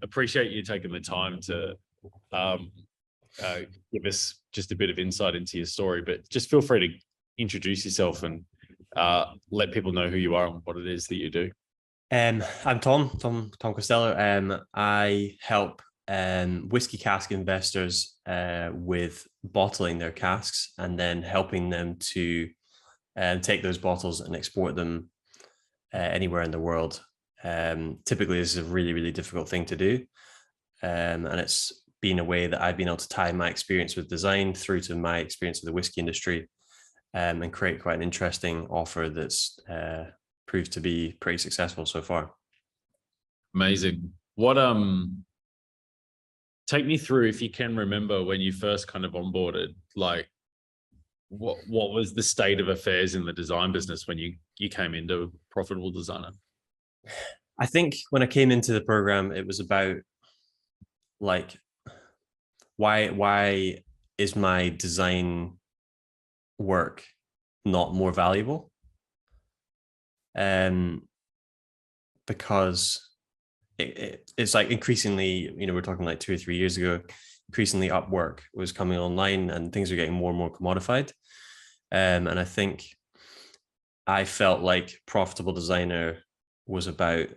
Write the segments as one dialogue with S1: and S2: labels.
S1: appreciate you taking the time to give us just a bit of insight into your story, but just feel free to introduce yourself and let people know who you are and what it is that you do.
S2: I'm Tom Costello. I help whiskey cask investors with bottling their casks and then helping them to take those bottles and export them anywhere in the world. Typically, this is a really, really difficult thing to do. And it's been a way that I've been able to tie my experience with design through to my experience with the whiskey industry and create quite an interesting offer that's proved to be pretty successful so far.
S1: Amazing. What take me through, if you can remember, when you first kind of onboarded, like what was the state of affairs in the design business when you came into Profitable Designer?
S2: I think when I came into the program, it was about like why is my design work not more valuable? Because it's like increasingly, we're talking like 2 or 3 years ago, increasingly Upwork was coming online and things are getting more and more commodified. And I think I felt like Profitable Designer was about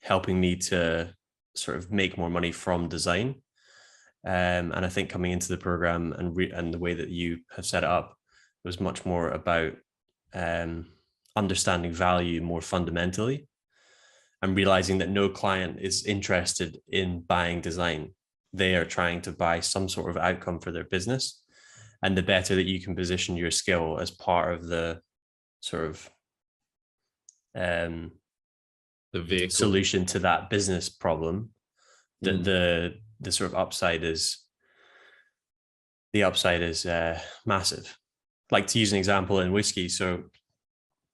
S2: helping me to sort of make more money from design. And I think coming into the program and the way that you have set it up was much more about understanding value more fundamentally and realizing that no client is interested in buying design. They are trying to buy some sort of outcome for their business. And the better that you can position your skill as part of the sort of
S1: the vehicle
S2: solution to that business problem, the sort of upside is massive. Like, to use an example in whiskey, so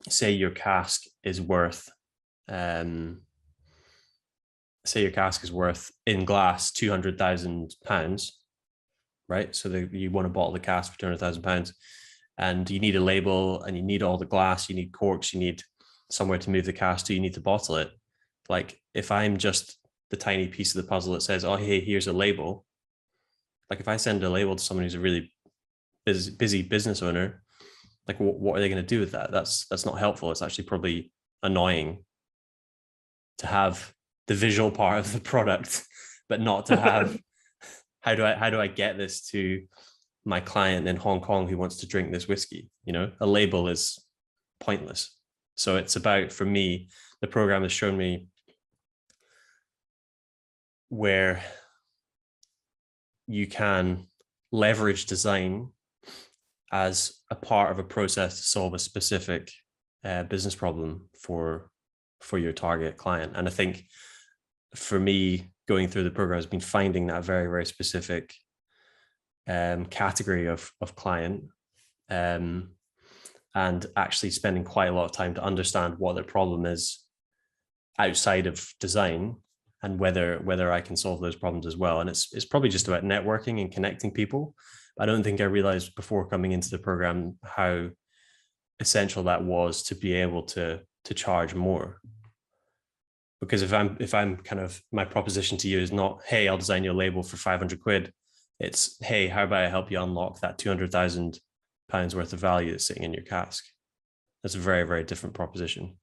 S2: say your cask is worth in glass £200,000, right? So you want to bottle the cask for £200,000, and you need a label, and you need all the glass, you need corks, you need somewhere to move the cask to, you need to bottle it. Like, if I'm just the tiny piece of the puzzle that says, oh, hey, here's a label. Like, if I send a label to someone who's a really busy business owner, like, what are they going to do with that? That's not helpful. It's actually probably annoying to have the visual part of the product, but not to have how do I get this to my client in Hong Kong who wants to drink this whiskey? A label is pointless. So it's about, for me, the program has shown me where you can leverage design as a part of a process to solve a specific business problem for your target client. And I think for me, going through the program has been finding that very, very specific category of client and actually spending quite a lot of time to understand what their problem is outside of design and whether I can solve those problems as well. And it's probably just about networking and connecting people. I don't think I realized before coming into the program how essential that was to be able to charge more. Because if I'm kind of, my proposition to you is not, hey, I'll design your label for 500 quid. It's, hey, how about I help you unlock that £200,000 worth of value that's sitting in your cask? That's a very, very different proposition.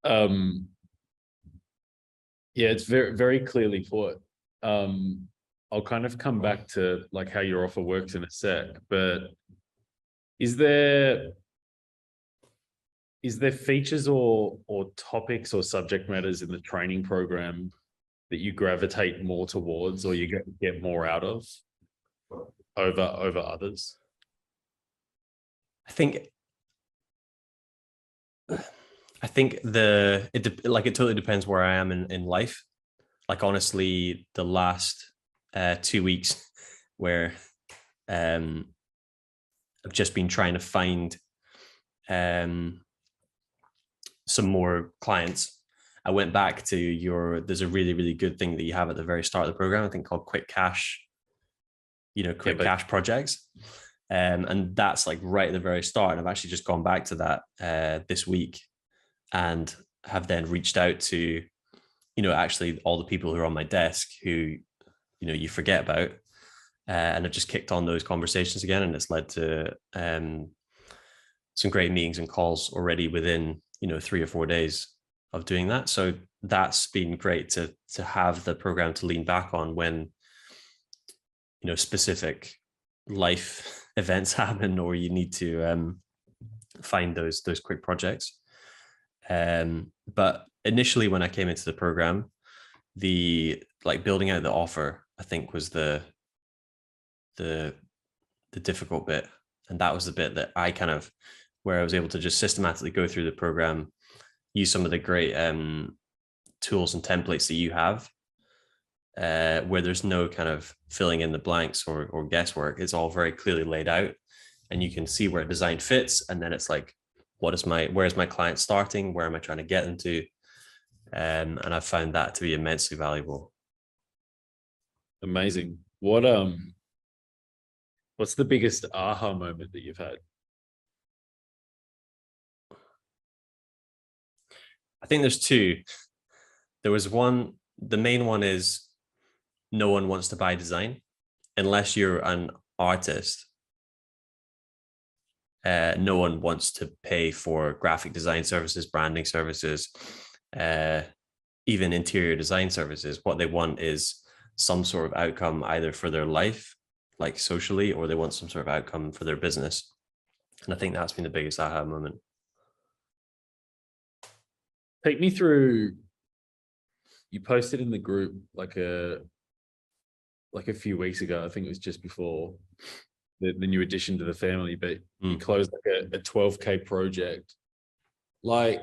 S1: Yeah, it's very, very clearly put. I'll kind of come back to like how your offer works in a sec, but is there features or topics or subject matters in the training program that you gravitate more towards or you get more out of over others?
S2: I think it totally depends where I am in life. Like, honestly, the last 2 weeks where I've just been trying to find some more clients. I went back to there's a really, really good thing that you have at the very start of the program, I think, called Quick Cash, cash projects. And that's like right at the very start. And I've actually just gone back to that this week and have then reached out to, actually all the people who are on my desk who, you forget about. And I've just kicked on those conversations again, and it's led to some great meetings and calls already within 3 or 4 days of doing that. So that's been great to have the program to lean back on when specific life events happen, or you need to find those quick projects. But initially, when I came into the program, the building out the offer, I think, was the difficult bit, and that was the bit that I kind of, where I was able to just systematically go through the program, use some of the great tools and templates that you have, where there's no kind of filling in the blanks or guesswork. It's all very clearly laid out, and you can see where design fits. And then it's like, where's my client starting? Where am I trying to get them to? And I found that to be immensely valuable.
S1: Amazing. What's the biggest aha moment that you've had?
S2: I think there's two. There was one, the main one is no one wants to buy design unless you're an artist. No one wants to pay for graphic design services, branding services, even interior design services. What they want is some sort of outcome, either for their life, like socially, or they want some sort of outcome for their business. And I think that's been the biggest aha moment.
S1: Take me through, you posted in the group like a few weeks ago, I think it was just before the new addition to the family, but you closed like a 12K project. Like,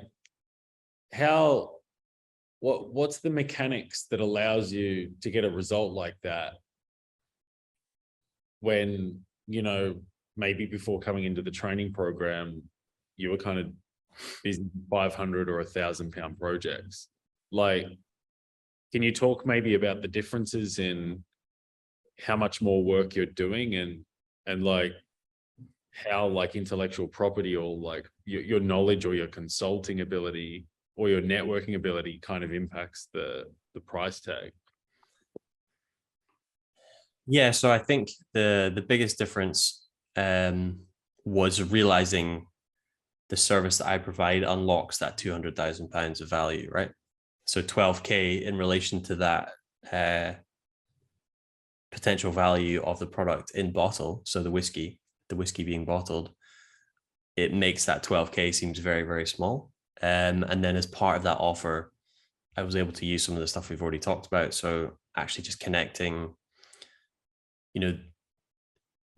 S1: what's the mechanics that allows you to get a result like that when, maybe before coming into the training program, you were kind of busy 500 or £1,000 projects? Like, can you talk maybe about the differences in how much more work you're doing and like how like intellectual property or like your knowledge or your consulting ability or your networking ability kind of impacts the price tag?
S2: Yeah, so I think the biggest difference was realizing the service that I provide unlocks that £200,000 of value, right? So 12K in relation to that potential value of the product in bottle. So the whiskey being bottled, it makes that 12K seems very, very small. And then as part of that offer, I was able to use some of the stuff we've already talked about. So actually just connecting,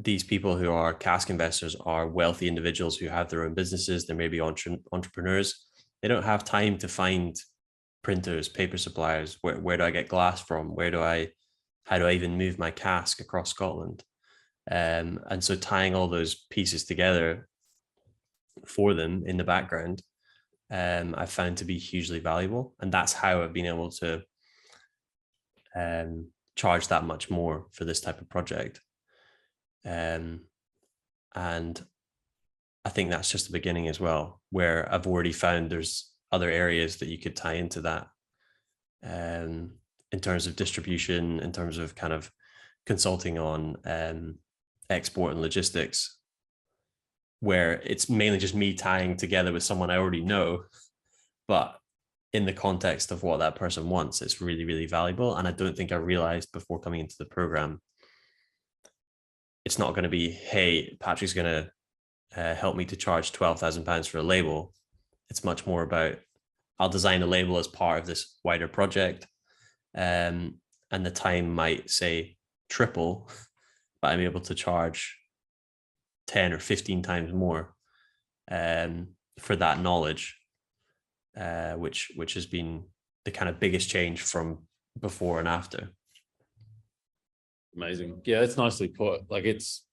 S2: these people who are cask investors are wealthy individuals who have their own businesses. They may be entrepreneurs. They don't have time to find printers, paper suppliers. Where do I get glass from? How do I even move my cask across Scotland? And so tying all those pieces together for them in the background, I found to be hugely valuable. And that's how I've been able to charge that much more for this type of project. And I think that's just the beginning as well, where I've already found there's other areas that you could tie into that, in terms of distribution, in terms of kind of consulting on export and logistics, where it's mainly just me tying together with someone I already know, but in the context of what that person wants, it's really, really valuable. And I don't think I realized before coming into the program, it's not going to be, hey, Patrick's going to help me to charge £12,000 for a label. It's much more about, I'll design a label as part of this wider project. And the time might say triple, but I'm able to charge 10 or 15 times more for that knowledge, which has been the kind of biggest change from before and after.
S1: Amazing. Yeah, that's nicely put. Like it's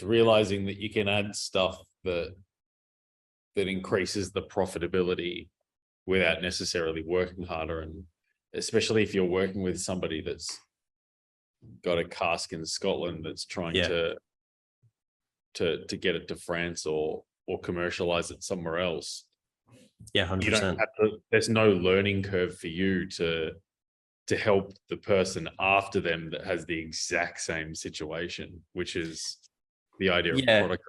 S1: realizing that you can add stuff that increases the profitability without necessarily working harder. And especially if you're working with somebody that's got a cask in Scotland that's trying to get it to France or commercialize it somewhere else,
S2: Yeah,
S1: You don't
S2: 100%.
S1: have to, there's no learning curve for you to help the person after them that has the exact same situation, which is the idea of
S2: Yeah.
S1: product.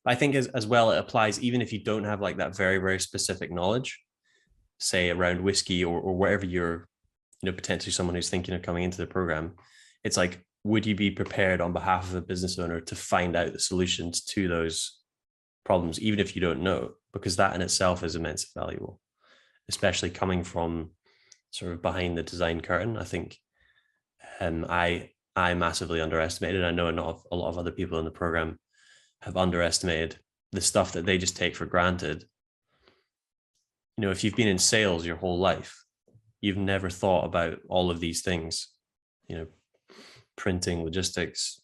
S2: I think as well, it applies even if you don't have like that very, very specific knowledge, say around whiskey or wherever you're, potentially someone who's thinking of coming into the program. It's like, would you be prepared on behalf of a business owner to find out the solutions to those problems, even if you don't know? Because that in itself is immensely valuable, especially coming from sort of behind the design curtain. I think I massively underestimated. I know not a lot of other people in the program have underestimated the stuff that they just take for granted. If you've been in sales your whole life, you've never thought about all of these things, printing, logistics,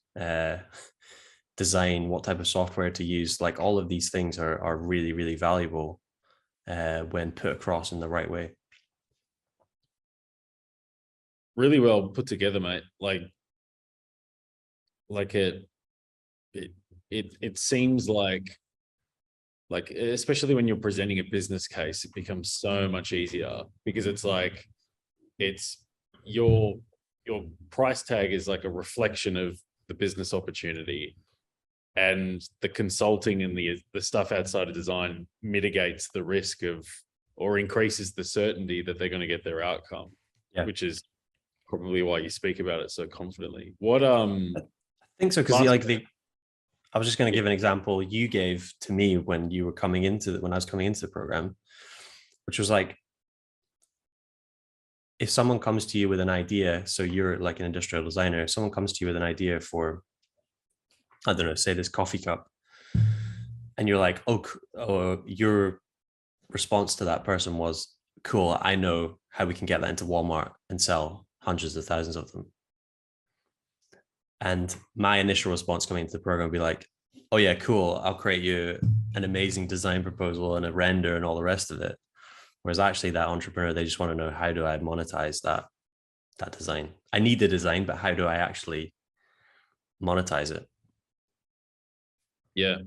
S2: design, what type of software to use. Like all of these things are really, really valuable when put across in the right way.
S1: Really well put together, mate. Like it seems like especially when you're presenting a business case, it becomes so much easier because it's like it's your price tag is like a reflection of the business opportunity, and the consulting and the stuff outside of design mitigates the risk of or increases the certainty that they're going to get their outcome.
S2: Yeah.
S1: Which is probably why you speak about it so confidently. What
S2: I think so, because
S1: last-
S2: I was just going to give an example you gave to me when you were coming into when I was coming into the program, which was like, if someone comes to you with an idea, so you're like an industrial designer, if someone comes to you with an idea for, I don't know, say this coffee cup, and you're like, oh, your response to that person was, cool, I know how we can get that into Walmart and sell hundreds of thousands of them. And my initial response coming into the program would be like, oh yeah, cool, I'll create you an amazing design proposal and a render and all the rest of it. Whereas actually that entrepreneur, they just want to know, how do I monetize that design? I need the design, but how do I actually monetize it?
S1: Yeah.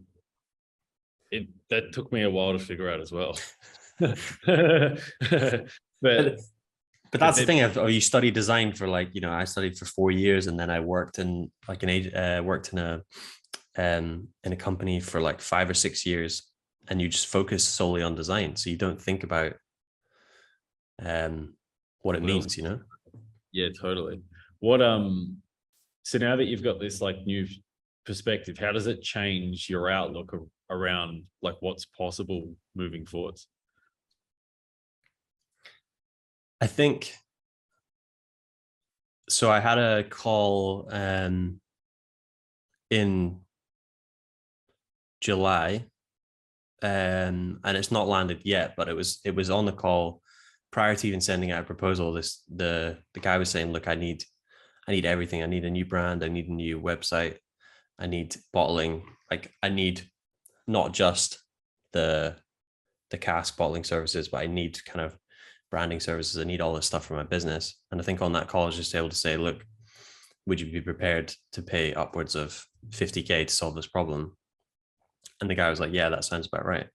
S1: That took me a while to figure out as well.
S2: But that's the thing. You study design for I studied for 4 years, and then I worked in in a company for like 5 or 6 years, and you just focus solely on design, so you don't think about what it means.
S1: Yeah, totally. What so now that you've got this like new perspective, how does it change your outlook around like what's possible moving forwards?
S2: I think so. I had a call in July, and it's not landed yet, but it was on the call prior to even sending out a proposal. The guy was saying, look, I need everything. I need a new brand. I need a new website. I need bottling. Like I need not just the cask bottling services, but I need kind of branding services. I need all this stuff for my business. And I think on that call, I was just able to say, look, would you be prepared to pay upwards of 50K to solve this problem? And the guy was like, yeah, that sounds about right.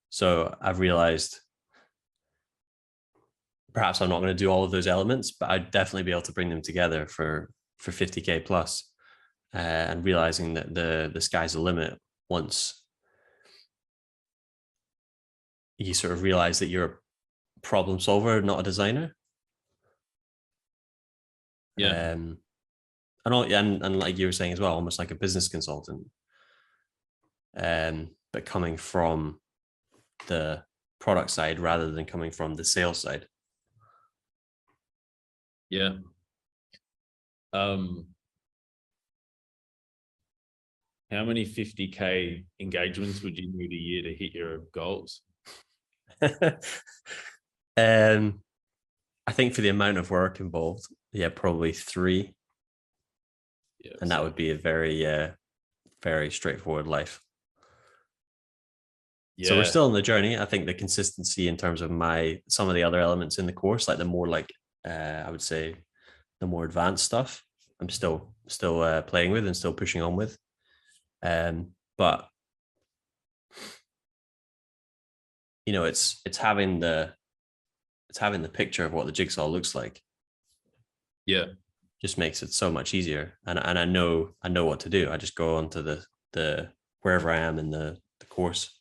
S2: So I've realized perhaps I'm not going to do all of those elements, but I'd definitely be able to bring them together for 50K plus, and realizing that the sky's the limit once you sort of realize that you're a problem solver, not a designer.
S1: Yeah.
S2: And like you were saying as well, almost like a business consultant. But coming from the product side rather than coming from the sales side.
S1: Yeah. How many 50K engagements would you need a year to hit your goals?
S2: I think for the amount of work involved, yeah, probably 3. Yeah, and that would be a very, very straightforward life. Yeah. So we're still on the journey. I think the consistency in terms of some of the other elements in the course, like the more I would say the more advanced stuff, I'm still playing with and still pushing on with. But you know, it's having the picture of what the jigsaw looks like.
S1: Yeah.
S2: Just makes it so much easier. And I know what to do. I just go onto the wherever I am in the course,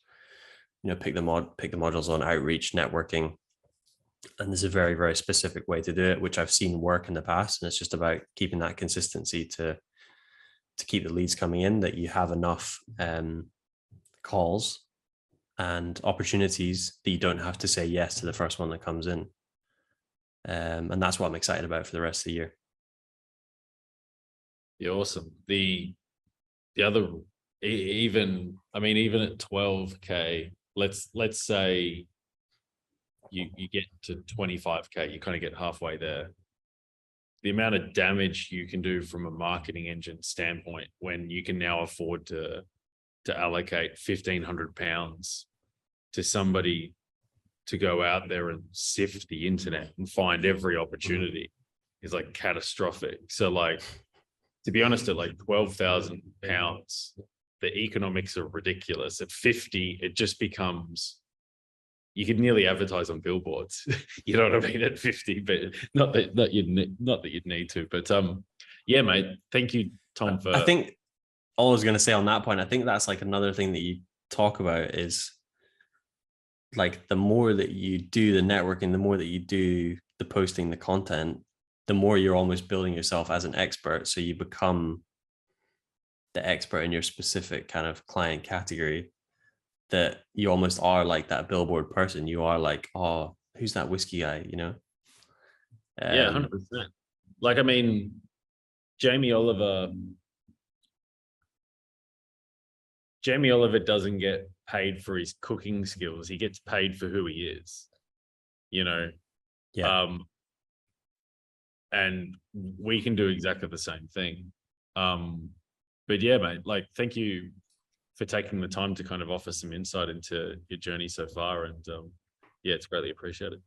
S2: you know, pick the modules on outreach, networking. And there's a very, very specific way to do it, which I've seen work in the past. And it's just about keeping that consistency to keep the leads coming in, that you have enough calls and opportunities that you don't have to say yes to the first one that comes in. And that's what I'm excited about for the rest of the year.
S1: Yeah, awesome. The other, even at 12K, let's say you get to 25K, you kind of get halfway there. The amount of damage you can do from a marketing engine standpoint when you can now afford to allocate £1,500 to somebody to go out there and sift the internet and find every opportunity is like catastrophic. So like, to be honest, at like £12,000, the economics are ridiculous. At 50, it just becomes, you could nearly advertise on billboards. You know what I mean? At 50, but not that you'd need to. But yeah, mate. Thank you, Tom. For
S2: I think all I was going to say on that point, I think that's like another thing that you talk about is like the more that you do the networking, the more that you do the posting, the content, the more you're almost building yourself as an expert. So you become the expert in your specific kind of client category, that you almost are like that billboard person. You are like, oh, who's that whiskey guy, you know?
S1: Yeah, 100%. Like, I mean, Jamie Oliver doesn't get paid for his cooking skills. He gets paid for who he is, you know?
S2: Yeah.
S1: And we can do exactly the same thing. But yeah, mate, like, thank you for taking the time to kind of offer some insight into your journey so far. And yeah, it's greatly appreciated.